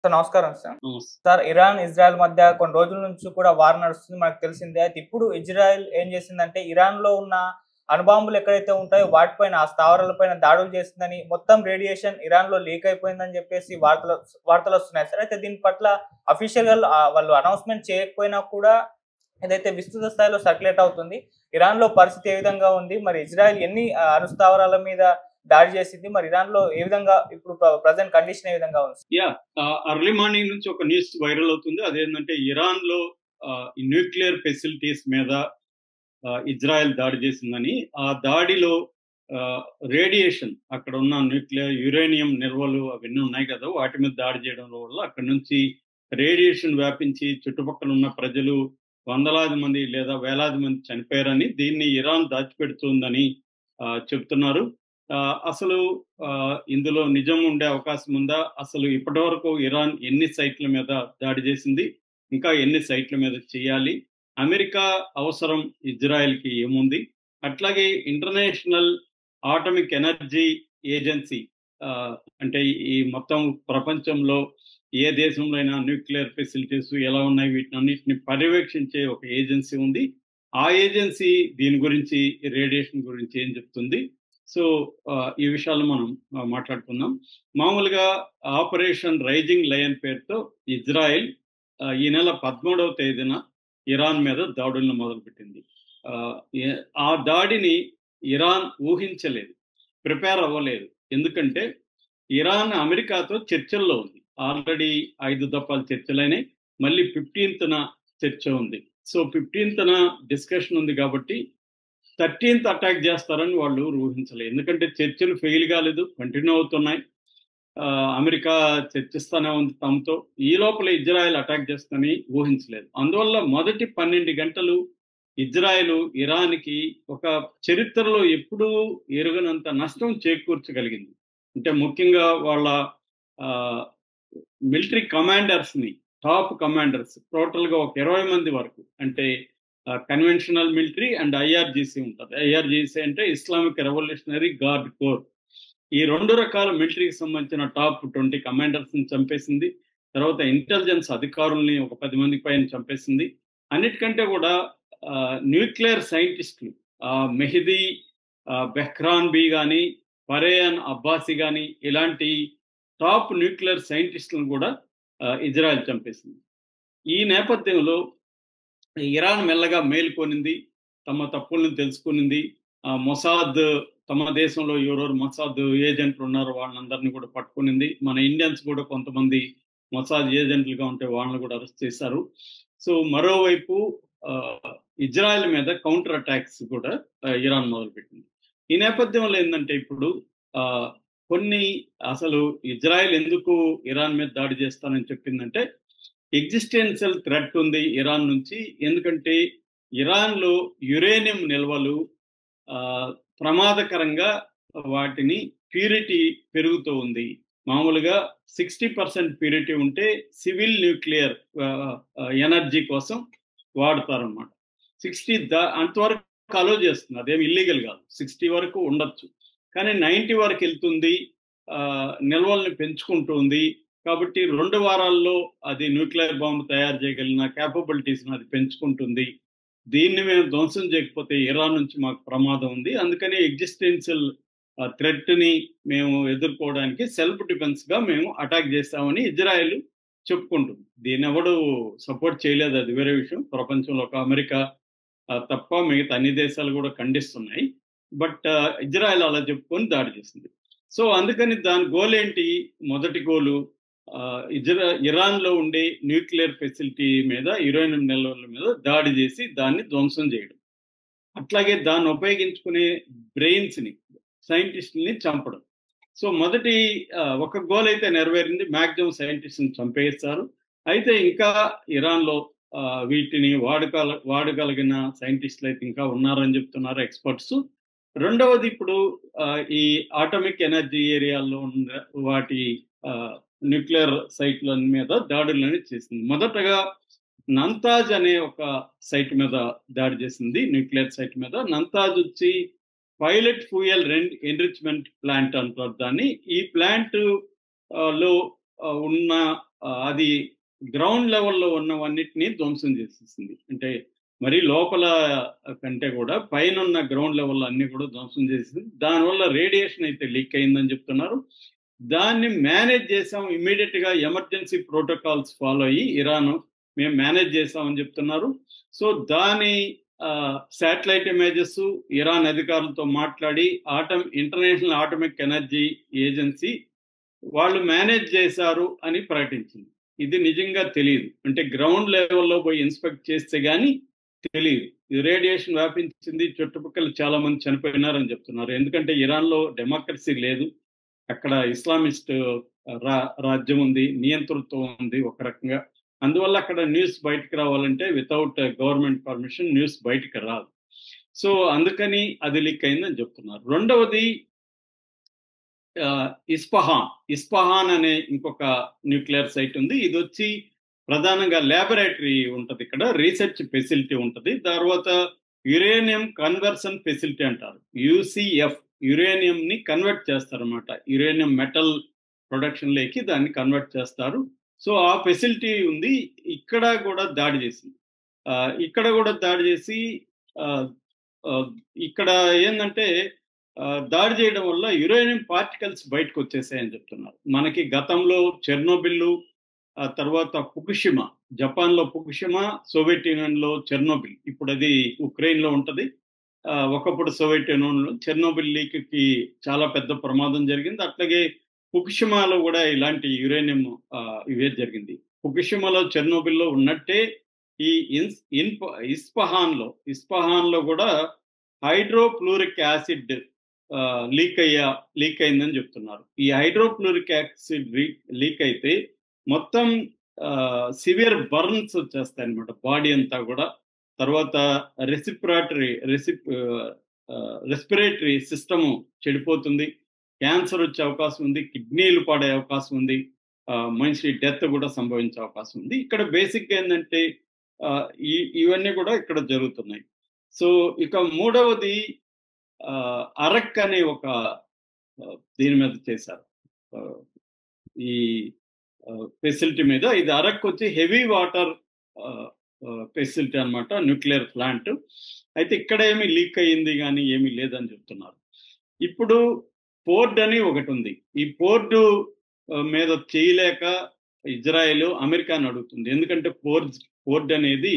Sir నమస్కారం sir. నమస్తే. Sir Iran, Israel మధ్య కొన్ని రోజుల నుంచి కూడా వార్ నడుస్తుంది మనకు తెలిసిందే. అయితే ఇప్పుడు ఇజ్రాయెల్ ఏం చేసిందంటే ఇరాన్‌లో ఉన్న అణుబాంబులు ఎక్కడైతే ఉంటాయో వాటిపైన ఆ స్థావరాలపైన దాడులు చేసిందని, మొత్తం రేడియేషన్ ఇరాన్‌లో లీక్ అయిపోయిందని చెప్పేసి వార్తలొస్తున్నాయి సార్. అయితే దీని పట్ల అఫీషియల్‌గా వాళ్ళు అనౌన్స్‌మెంట్ చేయకపోయినా కూడా ఏదైతే విస్తృత స్థాయిలో సర్క్యులేట్ అవుతుంది. ఇరాన్‌లో పరిస్థితి ఏ విధంగా ఉంది? మరి ఇజ్రాయెల్ ఎన్ని అణు స్థావరాల మీద దాడి చేసింది? మరి ఇరాన్‌లో ఏ విధంగా ఇప్పుడు ప్రెజెంట్ కండిషన్ ఏ విధంగా ఉంది? ఎర్లీ మార్నింగ్ నుంచి ఒక న్యూస్ వైరల్ అవుతుంది. అదేంటంటే ఇరాన్‌లో ఈ న్యూక్లియర్ ఫెసిలిటీస్ మీద ఇజ్రాయెల్ దాడి చేసిందని. ఆ దాడిలో రేడియేషన్ అక్కడ ఉన్న న్యూక్లియర్ యురేనియం నిల్వలు అవన్నీ ఉన్నాయి కదా! వాటి మీద దాడి చేయడం వల్ల అక్కడి నుంచి రేడియేషన్ వ్యాపించి చుట్టుపక్కల ఉన్న ప్రజలు వందలాది మంది లేదా వేలాది మంది చనిపోయారని, దీన్ని ఇరాన్ దాచిపెడుతుందని చెప్తున్నారు. అసలు ఇందులో నిజం ఉండే అవకాశం ఉందా? అసలు ఇప్పటివరకు ఇరాన్ ఎన్ని సైట్ల మీద దాడి చేసింది? ఇంకా ఎన్ని సైట్ల మీద చేయాలి? అమెరికా అవసరం ఇజ్రాయెల్‌కి ఏముంది? అట్లాగే ఇంటర్నేషనల్ ఆటమిక్ ఎనర్జీ ఏజెన్సీ అంటే ఈ మొత్తం ప్రపంచంలో ఏ దేశంలో అయినా న్యూక్లియర్ ఫెసిలిటీస్ ఎలా ఉన్నాయి వీటినన్నిటిని పర్యవేక్షించే ఒక ఏజెన్సీ ఉంది. ఆ ఏజెన్సీ దీని గురించి రేడియేషన్ గురించి ఏం చెప్తుంది? సో ఈ విషయాలు మనం మాట్లాడుకుందాం. మామూలుగా ఆపరేషన్ రైజింగ్ లయన్ పేరుతో ఇజ్రాయెల్ ఈ నెల 13వ తేదీన ఇరాన్ మీద దాడులను మొదలుపెట్టింది. ఆ దాడిని ఇరాన్ ఊహించలేదు, ప్రిపేర్ అవ్వలేదు. ఎందుకంటే ఇరాన్ అమెరికాతో చర్చల్లో ఉంది. ఆల్రెడీ 5 దఫాలు చర్చలైనాయి. మళ్ళీ 15న చర్చ ఉంది. సో 15న డిస్కషన్ ఉంది కాబట్టి 13th అటాక్ చేస్తారని వాళ్ళు ఊహించలేదు. ఎందుకంటే చర్చలు ఫెయిల్ కాలేదు, కంటిన్యూ అవుతున్నాయి. అమెరికా చర్చిస్తూనే ఉంది తమతో. ఈ లోపల ఇజ్రాయెల్ అటాక్ చేస్తుందని ఊహించలేదు. అందువల్ల మొదటి 12 గంటలు ఇజ్రాయెల్ ఇరాన్‌కి ఒక చరిత్రలో ఎప్పుడూ ఎరుగనంత నష్టం చేకూర్చగలిగింది. అంటే ముఖ్యంగా వాళ్ళ మిలిటరీ కమాండర్స్‌ని, టాప్ కమాండర్స్ టోటల్‌గా ఒక 20 మంది వరకు, అంటే కన్వెన్షనల్ మిలిటరీ అండ్ ఐఆర్‌జీసీ ఉంటది. ఐఆర్‌జీసీ అంటే ఇస్లామిక్ రెవల్యూషనరీ గార్డ్ కోర్. ఈ 2 రకాల మిలిటరీకి సంబంధించిన టాప్ 20 కమాండర్స్‌ని చంపేసింది. తర్వాత ఇంటెలిజెన్స్ అధికారుల్ని ఒక 10 మందికి పైన చంపేసింది. అన్నిటికంటే కూడా న్యూక్లియర్ సైంటిస్టులు మెహదీ బెహ్రాన్‌బీ గాని, ఫరేయాన్ అబ్బాసీ గాని ఇలాంటి టాప్ న్యూక్లియర్ సైంటిస్టులను కూడా ఇజ్రాయెల్ చంపేసింది. ఈ నేపథ్యంలో ఇరాన్ మెల్లగా మేలుకొనింది, తమ తప్పులను తెలుసుకునింది. మొసాద్ తమ దేశంలో ఎవరెవరు మొసాద్ ఏజెంట్లు ఉన్నారో వాళ్ళందరినీ కూడా పట్టుకునింది. మన ఇండియన్స్ కూడా కొంతమంది మొసాద్ ఏజెంట్లుగా ఉంటే వాళ్ళని కూడా అరెస్ట్ చేశారు. సో మరోవైపు ఇజ్రాయెల్ మీద కౌంటర్ అటాక్స్ కూడా ఇరాన్ మొదలుపెట్టింది. ఈ నేపథ్యంలో ఏంటంటే ఇప్పుడు కొన్ని అసలు ఇజ్రాయెల్ ఎందుకు ఇరాన్ మీద దాడి చేస్తానని చెప్పిందంటే ఎగ్జిస్టెన్షియల్ థ్రెట్ ఉంది ఇరాన్ నుంచి. ఎందుకంటే ఇరాన్‌లో యురేనియం నిల్వలు ప్రమాదకరంగా వాటిని ప్యూరిటీ పెరుగుతూ ఉంది. మామూలుగా 60% ప్యూరిటీ ఉంటే సివిల్ న్యూక్లియర్ ఎనర్జీ కోసం వాడతారనమాట. 60 అంతవరకు అలో చేస్తుంది. అదేమి ఇల్లీగల్ కాదు. 60 వరకు ఉండొచ్చు. కానీ 90 వరకు వెళ్తుంది. నిల్వల్ని పెంచుకుంటుంది. కాబట్టి 2 వారాల్లో అది న్యూక్లియర్ బాంబు తయారు చేయగలిగిన క్యాపబిలిటీస్‌ని అది పెంచుకుంటుంది. దీన్ని మేము ధ్వంసం చేయకపోతే ఇరాన్ నుంచి మాకు ప్రమాదం ఉంది. అందుకని ఎగ్జిస్టెన్షియల్ థ్రెట్‌ని మేము ఎదుర్కోవడానికి సెల్ఫ్ డిఫెన్స్‌గా మేము అటాక్ చేస్తామని ఇజ్రాయెల్ చెప్పుకుంటుంది. దీన్నెవడు సపోర్ట్ చేయలేదు, అది వేరే విషయం. ప్రపంచంలో ఒక అమెరికా తప్ప మిగతా అన్ని దేశాలు కూడా ఖండిస్తున్నాయి. బట్ ఇజ్రాయెల్ అలా చెప్పుకొని దాడి చేసింది. సో అందుకని దాని గోల్ ఏంటి? మొదటి గోలు ఇరాన్‌లో ఉండే న్యూక్లియర్ ఫెసిలిటీ మీద, యురేనియం నిల్వల మీద దాడి చేసి దాన్ని ధ్వంసం చేయడం. అట్లాగే దాన్ని ఉపయోగించుకునే బ్రెయిన్స్‌ని, సైంటిస్టుల్ని చంపడం. సో మొదటి ఒక గోల్ అయితే నెరవేరింది. మాక్సిమం సైంటిస్ట్‌ని చంపేస్తారు. అయితే ఇంకా ఇరాన్‌లో వీటిని వాడగలిగిన సైంటిస్టులు అయితే ఇంకా ఉన్నారని చెప్తున్నారు ఎక్స్పర్ట్స్. రెండవది ఇప్పుడు ఈ ఆటమిక్ ఎనర్జీ ఏరియాల్లో ఉన్న వాటి న్యూక్లియర్ సైట్ల మీద దాడులని చేసింది. మొదటగా నంతాజ్ అనే ఒక సైట్ మీద దాడి చేసింది, న్యూక్లియర్ సైట్ మీద. నంతాజ్ వచ్చి పైలట్ ఫ్యూయల్ ఎన్రిచ్మెంట్ ప్లాంట్ అంటారు దాన్ని. ఈ ప్లాంట్ లో ఉన్న అది గ్రౌండ్ లెవెల్లో ఉన్నవన్నిటినీ ధ్వంసం చేసేసింది. అంటే మరి లోపల కంటే కూడా పైన ఉన్న గ్రౌండ్ లెవెల్ అన్ని కూడా ధ్వంసం చేసింది. దానివల్ల రేడియేషన్ అయితే లీక్ అయిందని చెప్తున్నారు. దాన్ని మేనేజ్ చేసాం, ఇమ్మీడియట్ గా ఎమర్జెన్సీ ప్రోటోకాల్స్ ఫాలో అయ్యి ఇరాన్ మేము మేనేజ్ చేసామని చెప్తున్నారు. సో దాని శాటిలైట్ ఇమేజెస్ ఇరాన్ అధికారులతో మాట్లాడి ఇంటర్నేషనల్ ఆటమిక్ ఎనర్జీ ఏజెన్సీ వాళ్ళు మేనేజ్ చేశారు అని ప్రకటించింది. ఇది నిజంగా తెలియదు, అంటే గ్రౌండ్ లెవెల్లో పోయి ఇన్స్పెక్ట్ చేస్తే గానీ తెలియదు. ఇది రేడియేషన్ వ్యాపించింది, చుట్టుపక్కల చాలా మంది చనిపోయినారని చెప్తున్నారు. ఎందుకంటే ఇరాన్లో డెమోక్రసీ లేదు, అక్కడ ఇస్లామిస్ట్ రాజ్యం ఉంది, నియంతృత్వం ఉంది ఒక రకంగా. అందువల్ల అక్కడ న్యూస్ బయటకు రావాలంటే వితౌట్ గవర్నమెంట్ పర్మిషన్ న్యూస్ బయటకు రాదు. సో అందుకని అది లీక్ అయిందని చెప్తున్నారు. రెండవది ఇస్ఫహాన్ అనే ఇంకొక న్యూక్లియర్ సైట్ ఉంది. ఇది వచ్చి ప్రధానంగా ల్యాబొరేటరీ ఉంటుంది, ఇక్కడ రీసెర్చ్ ఫెసిలిటీ ఉంటుంది. తర్వాత యురేనియం కన్వర్షన్ ఫెసిలిటీ అంటారు, యూసీఎఫ్. యురేనియం ని కన్వర్ట్ చేస్తారన్నమాట, యురేనియం మెటల్ ప్రొడక్షన్ లేకి దాన్ని కన్వర్ట్ చేస్తారు. సో ఆ ఫెసిలిటీ ఉంది. ఇక్కడ కూడా దాడి చేసింది. ఇక్కడ ఏంటంటే దాడి చేయడం వల్ల యురేనియం పార్టికల్స్ బయటకు వచ్చేసాయని చెప్తున్నారు. మనకి గతంలో చెర్నోబిల్, తర్వాత ఫుకుషిమా, జపాన్లో ఫుకుషిమా, సోవియట్ యూనియన్లో చెర్నోబిల్, ఇప్పుడు అది ఉక్రెయిన్లో ఉంటుంది. ఒకప్పుడు సోవియట్ యూనియన్లో చెర్నోబిల్ లీక్కి చాలా పెద్ద ప్రమాదం జరిగింది. అట్లాగే ఫుకుషిమాలో కూడా ఇలాంటి యురేనియం ఇవే జరిగింది. ఫుకుషిమాలో చెర్నోబిల్లో ఉన్నట్టే ఈ ఇస్ఫహాన్లో కూడా హైడ్రోఫ్లూరిక్ యాసిడ్ లీక్ అయిందని చెప్తున్నారు. ఈ హైడ్రోఫ్లూరిక్ యాసిడ్ లీక్ అయితే మొత్తం సివియర్ బర్న్స్ వచ్చేస్తాయి అనమాట బాడీ అంతా కూడా. తర్వాత రెస్పిరేటరీ సిస్టము చెడిపోతుంది, క్యాన్సర్ వచ్చే అవకాశం ఉంది, కిడ్నీలు పాడే అవకాశం ఉంది, మనిషి డెత్ కూడా సంభవించే అవకాశం ఉంది. ఇక్కడ బేసిక్గా ఏంటంటే ఇవన్నీ కూడా ఇక్కడ జరుగుతున్నాయి. సో ఇక మూడవది అరక్ అనే ఒక దీని మీద చేశారు, ఈ ఫెసిలిటీ మీద. ఇది అరక్ వచ్చి హెవీ వాటర్ ఫెసిలిటీ అన్నమాట, న్యూక్లియర్ ప్లాంట్. అయితే ఇక్కడ ఏమి లీక్ అయ్యింది కానీ ఏమీ లేదని చెప్తున్నారు. ఇప్పుడు పోర్ట్ అని ఒకటి ఉంది. ఈ పోర్టు మీద చేయలేక ఇజ్రాయెల్ అమెరికాని అడుగుతుంది. ఎందుకంటే పోర్ట్ అనేది